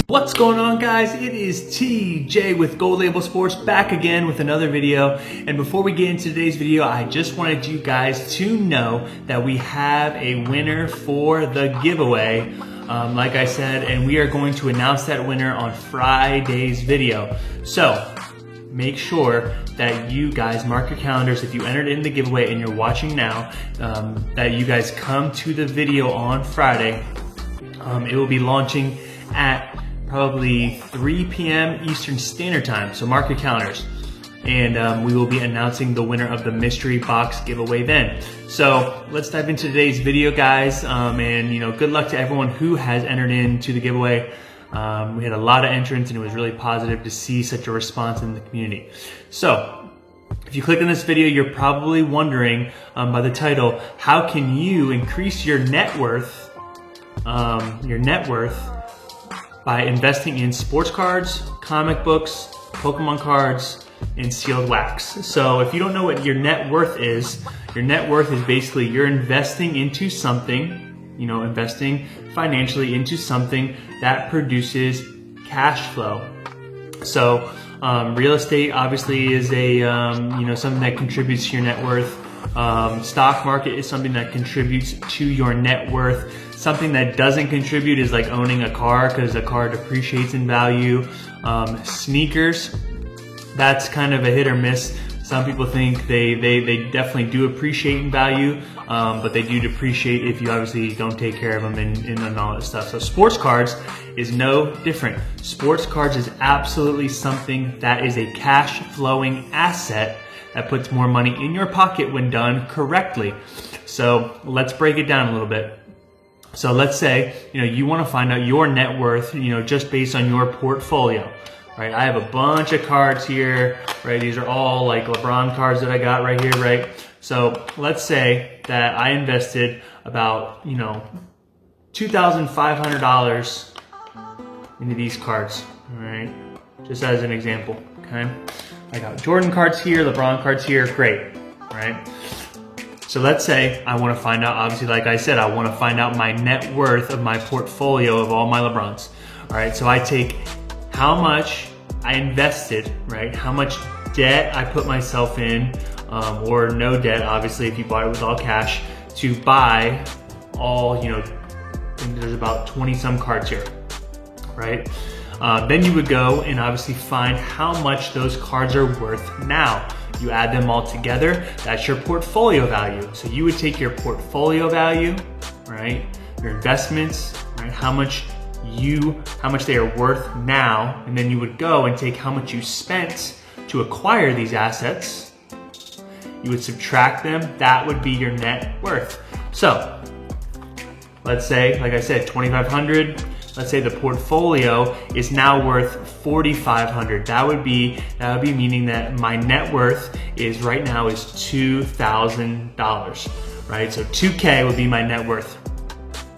What's going on, guys? It is TJ with Gold Label Sports back again with another video. And before we get into today's video, I just wanted you guys to know that we have a winner for the giveaway. Like I said, and we are going to announce that winner on Friday's video. So make sure that you guys mark your calendars if you entered in the giveaway and you're watching now, that you guys come to the video on Friday. It will be launching at probably 3 p.m. Eastern Standard Time, so mark your calendars. And we will be announcing the winner of the mystery box giveaway then. So let's dive into today's video, guys. And good luck to everyone who has entered into the giveaway. We had a lot of entrants and it was really positive to see such a response in the community. So if you click on this video, you're probably wondering by the title, how can you increase your net worth by investing in sports cards, comic books, Pokemon cards, and sealed wax. So if you don't know what your net worth is basically you're investing into something, investing financially into something that produces cash flow. So real estate obviously is a something that contributes to your net worth. Stock market is something that contributes to your net worth. Something that doesn't contribute is like owning a car, because a car depreciates in value. Sneakers, that's kind of a hit or miss. Some people think they definitely do appreciate in value, but they do depreciate if you obviously don't take care of them and all that stuff. So sports cards is no different. Sports cards is absolutely something that is a cash flowing asset that puts more money in your pocket when done correctly. So let's break it down a little bit. So let's say, you want to find out your net worth, just based on your portfolio, right? I have a bunch of cards here, right? These are all like LeBron cards that I got right here, right? So let's say that I invested about, $2,500 into these cards, all right? Just as an example, okay? I got Jordan cards here, LeBron cards here, great, right? So let's say I want to find out, obviously, like I said, I want to find out my net worth of my portfolio of all my LeBrons. All right, so I take how much I invested, right? How much debt I put myself in, or no debt, obviously, if you bought it with all cash, to buy all, I think there's about 20 some cards here, right? Then you would go and obviously find how much those cards are worth now. You add them all together, that's your portfolio value. So you would take your portfolio value, right? Your investments, right? How much they are worth now, and then you would go and take how much you spent to acquire these assets. You would subtract them, that would be your net worth. So let's say, like I said, 2,500. Let's say the portfolio is now worth 4,500. That would be meaning that my net worth is right now is $2,000, right? So 2K would be my net worth.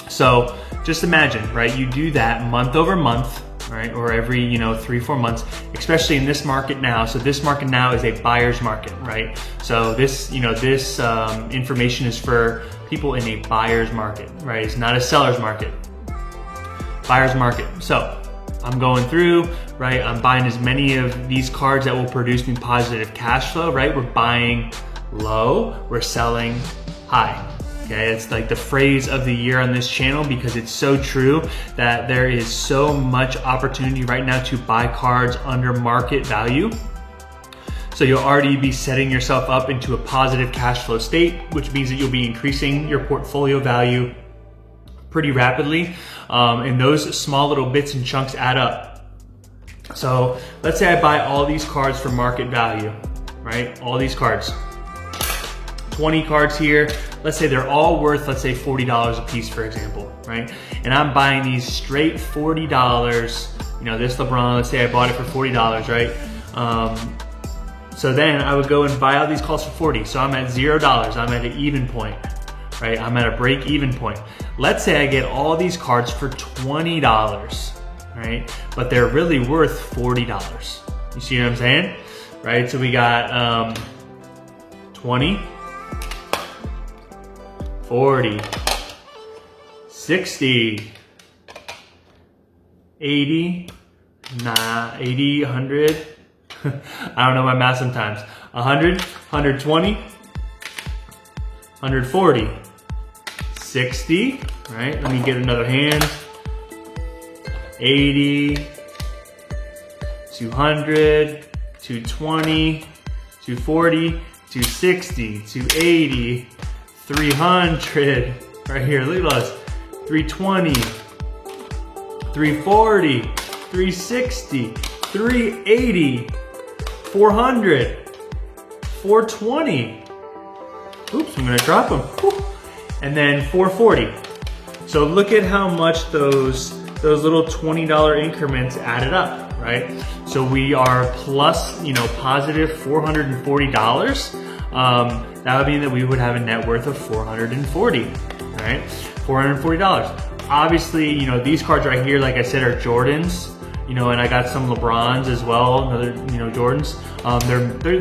So just imagine, right? You do that month over month, right? Or every 3-4 months, especially in this market now. So this market now is a buyer's market, right? So this information is for people in a buyer's market, right? It's not a seller's market. Buyer's market. So I'm going through, right? I'm buying as many of these cards that will produce me positive cash flow, right? We're buying low, we're selling high. Okay, it's like the phrase of the year on this channel because it's so true that there is so much opportunity right now to buy cards under market value. So you'll already be setting yourself up into a positive cash flow state, which means that you'll be increasing your portfolio value pretty rapidly, and those small little bits and chunks add up. So let's say I buy all these cards for market value, right? All these cards, 20 cards here. Let's say they're all worth, let's say $40 a piece, for example, right? And I'm buying these straight $40. This LeBron, let's say I bought it for $40, right? So then I would go and buy all these cards for 40. So I'm at $0. I'm at an even point. Right? I'm at a break-even point. Let's say I get all these cards for $20, right? But they're really worth $40. You see what I'm saying? Right? So we got 20, 40, 60, 80, 100. I don't know my math sometimes. 100, 120, 140, 60, right? Let me get another hand. 80, 200, 220, 240, 260, 280, 300, right here, look at us, 320, 340, 360, 380, 400, 420, oops, I'm gonna drop them, and then 440. So look at how much those little $20 increments added up, right? So we are plus, positive $440. That would mean that we would have a net worth of $440, right? $440. Obviously, these cards right here, like I said, are Jordans, and I got some LeBrons as well, another, Jordans.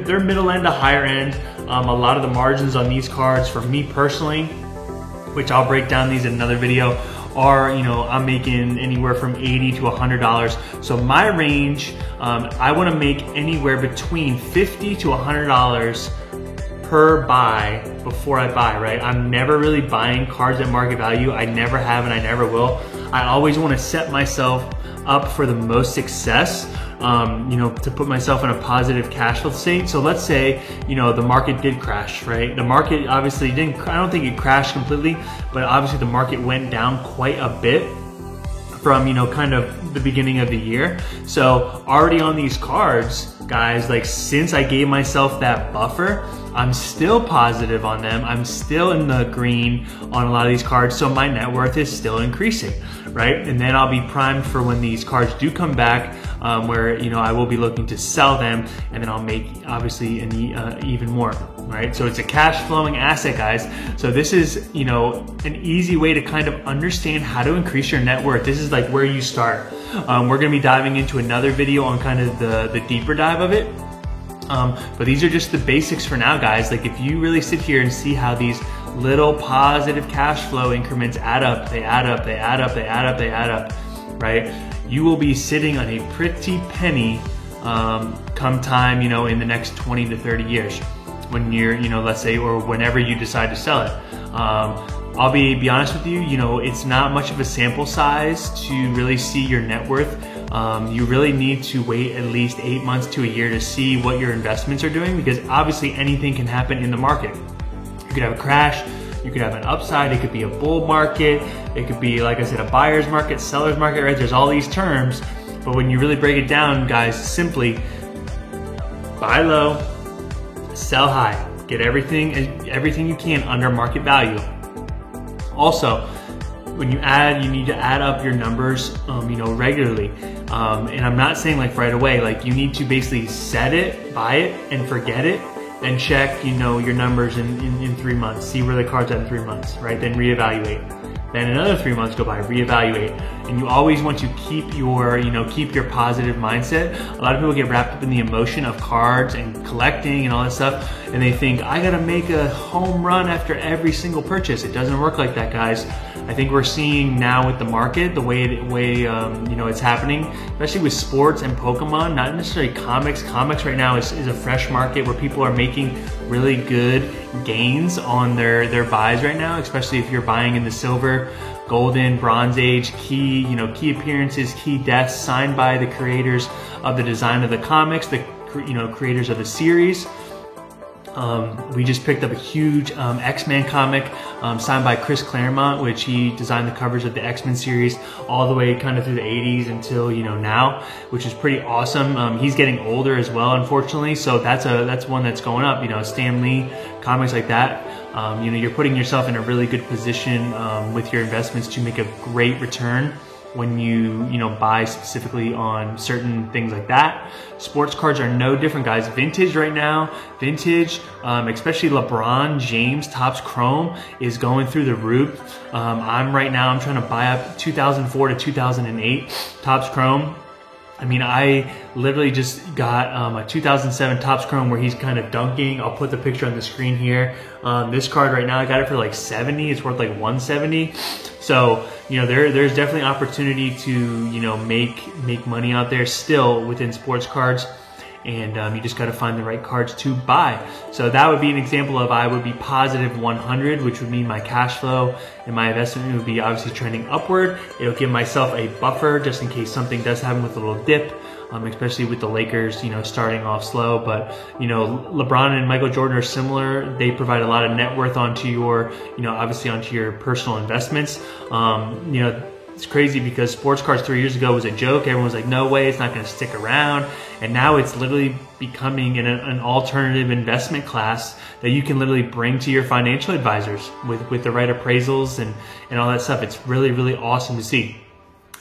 They're middle end to higher end. A lot of the margins on these cards, for me personally, which I'll break down these in another video, are, I'm making anywhere from $80 to $100. So my range, I wanna make anywhere between $50 to $100 per buy before I buy, right? I'm never really buying cards at market value. I never have and I never will. I always wanna set myself up for the most success, to put myself in a positive cash flow state. So let's say, the market did crash, right? The market obviously didn't, I don't think it crashed completely, but obviously the market went down quite a bit from, kind of the beginning of the year. So already on these cards, guys, like since I gave myself that buffer, I'm still positive on them. I'm still in the green on a lot of these cards. So my net worth is still increasing, right? And then I'll be primed for when these cards do come back, where, I will be looking to sell them, and then I'll make obviously even more, right? So it's a cash flowing asset, guys. So this is, an easy way to kind of understand how to increase your net worth. This is like where you start. We're gonna be diving into another video on kind of the deeper dive of it. But these are just the basics for now, guys. Like if you really sit here and see how these little positive cash flow increments add up, they add up, they add up, they add up, they add up, right? You will be sitting on a pretty penny come time, in the next 20 to 30 years when you're, let's say, or whenever you decide to sell it. I'll be honest with you, it's not much of a sample size to really see your net worth. You really need to wait at least 8 months to a year to see what your investments are doing, because obviously anything can happen in the market. You could have a crash, you could have an upside, it could be a bull market, it could be, like I said, a buyer's market, seller's market, right? There's all these terms, but when you really break it down, guys, simply buy low, sell high, get everything you can under market value. Also, when you add, you need to add up your numbers, regularly. And I'm not saying like right away, like you need to basically set it, buy it, and forget it, and check, your numbers in 3 months, see where the card's at in 3 months, right? Then reevaluate. Then another 3 months go by, reevaluate. And you always want to keep your, keep your positive mindset. A lot of people get wrapped up in the emotion of cards and collecting and all that stuff, and they think, I gotta make a home run after every single purchase. It doesn't work like that, guys. I think we're seeing now with the market, the way it's happening, especially with sports and Pokemon, not necessarily comics. Comics right now is a fresh market where people are making really good gains on their buys right now, especially if you're buying in the silver, golden, bronze age, key appearances, key deaths signed by the creators of the design of the comics, the creators of the series. We just picked up a huge X-Men comic signed by Chris Claremont, which he designed the covers of the X-Men series all the way kind of through the 80s until now, which is pretty awesome. He's getting older as well, unfortunately, so that's one that's going up. Stan Lee, comics like that. You're putting yourself in a really good position with your investments to make a great return when you buy specifically on certain things like that. Sports cards are no different, guys. Vintage right now, especially LeBron James Topps Chrome is going through the roof. I'm trying to buy up 2004 to 2008 Topps Chrome. I mean, I literally just got a 2007 Topps Chrome where he's kind of dunking. I'll put the picture on the screen here. This card right now, I got it for like 70. It's worth like 170. So, you know, there's definitely opportunity to, you know, make money out there still within sports cards. And you just got to find the right cards to buy. So that would be an example of I would be positive 100, which would mean my cash flow and my investment would be obviously trending upward. It'll give myself a buffer just in case something does happen with a little dip, especially with the Lakers, you know, starting off slow. But, you know, LeBron and Michael Jordan are similar. They provide a lot of net worth onto your, you know, obviously onto your personal investments. You know, it's crazy because sports cards 3 years ago was a joke. Everyone was like, no way, it's not going to stick around. And now it's literally becoming an alternative investment class that you can literally bring to your financial advisors with the right appraisals and all that stuff. It's really, really awesome to see.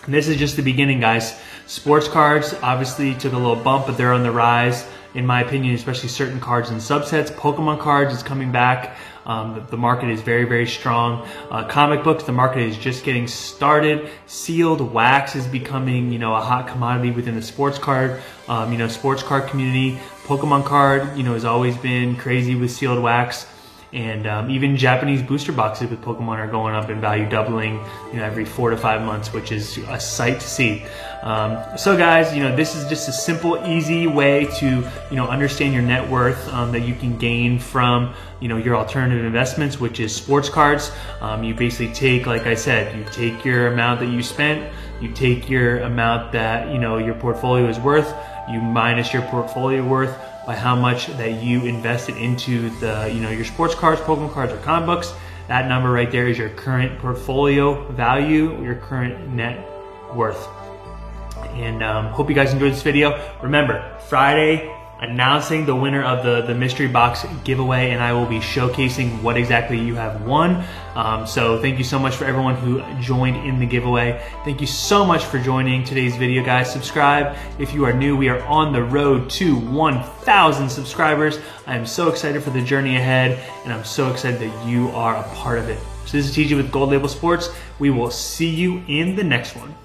And this is just the beginning, guys. Sports cards obviously took a little bump, but they're on the rise, in my opinion, especially certain cards and subsets. Pokemon cards is coming back. The market is very, very strong. Comic books, the market is just getting started. Sealed wax is becoming, you know, a hot commodity within the sports card, you know, sports card community. Pokemon card, you know, has always been crazy with sealed wax. And even Japanese booster boxes with Pokemon are going up in value, doubling, you know, every 4 to 5 months, which is a sight to see. So guys, you know, this is just a simple, easy way to, you know, understand your net worth that you can gain from, you know, your alternative investments, which is sports cards. You basically take, like I said, you take your amount that you spent, you take your amount that, you know, your portfolio is worth, you minus your portfolio worth by how much that you invested into the, you know, your sports cards, Pokemon cards, or comic books. That number right there is your current portfolio value, your current net worth. And hope you guys enjoyed this video. Remember, Friday, announcing the winner of the mystery box giveaway, and I will be showcasing what exactly you have won. So thank you so much for everyone who joined in the giveaway. Thank you so much for joining today's video, guys. Subscribe if you are new. We are on the road to 1,000 subscribers. I am so excited for the journey ahead, and I'm so excited that you are a part of it. So this is TJ with Gold Label Sports. We will see you in the next one.